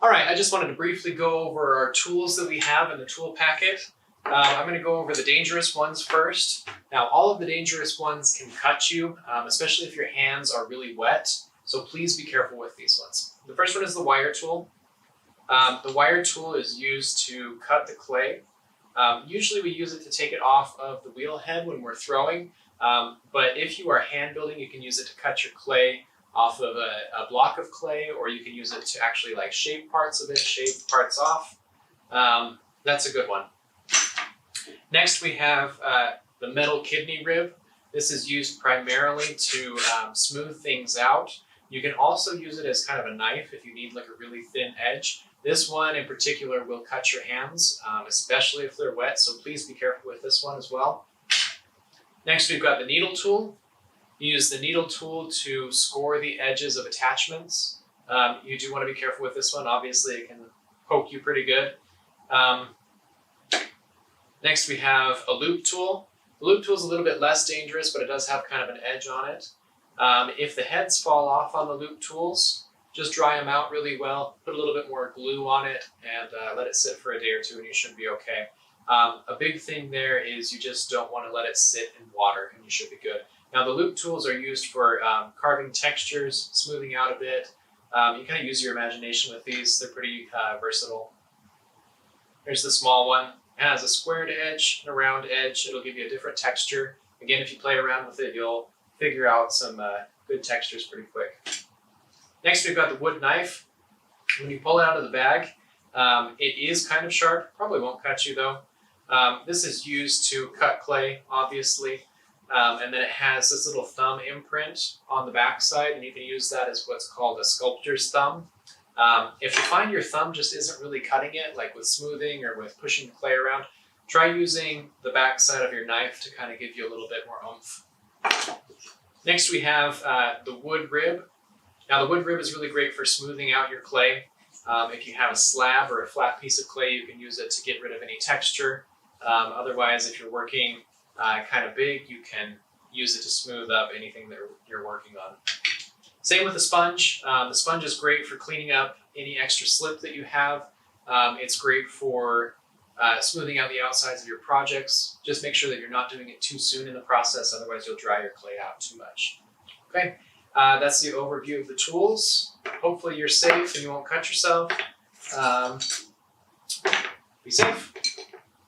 All right, I just wanted to briefly go over our tools that we have in the tool packet. I'm going to go over the dangerous ones first. Now, all of the dangerous ones can cut you, especially if your hands are really wet. So please be careful with these ones. The first one is the wire tool. The wire tool is used to cut the clay. Usually we use it to take it off of the wheel head when we're throwing. But if you are hand building, you can use it to cut your clay off of a block of clay, or you can use it to actually like shape parts of it, shave parts off. That's a good one. Next we have the metal kidney rib. This is used primarily to smooth things out. You can also use it as kind of a knife if you need like a really thin edge. This one in particular will cut your hands, especially if they're wet, so please be careful with this one as well. Next we've got the needle tool. You use the needle tool to score the edges of attachments. You do want to be careful with this one. Obviously it can poke you pretty good. Next we have a loop tool. The loop tool is a little bit less dangerous, but it does have kind of an edge on it. If the heads fall off on the loop tools, just dry them out really well, put a little bit more glue on it, and let it sit for a day or two and you should be okay. A big thing there is you just don't want to let it sit in water and you should be good. Now the loop tools are used for carving textures, smoothing out a bit. You kind of use your imagination with these. They're pretty versatile. Here's the small one. It has a squared edge and a round edge. It'll give you a different texture. Again, if you play around with it, you'll figure out some good textures pretty quick. Next, we've got the wood knife. When you pull it out of the bag, it is kind of sharp. Probably won't cut you though. This is used to cut clay, obviously. And then it has this little thumb imprint on the back side, and you can use that as what's called a sculptor's thumb. If you find your thumb just isn't really cutting it, like with smoothing or with pushing the clay around, try using the back side of your knife to kind of give you a little bit more oomph. Next we have the wood rib. Now the wood rib is really great for smoothing out your clay. If you have a slab or a flat piece of clay, you can use it to get rid of any texture. Otherwise, if you're working kind of big, you can use it to smooth up anything that you're working on. Same with the sponge. The sponge is great for cleaning up any extra slip that you have. It's great for smoothing out the outsides of your projects. Just make sure that you're not doing it too soon in the process, otherwise you'll dry your clay out too much. Okay, that's the overview of the tools. Hopefully you're safe and you won't cut yourself. Be safe.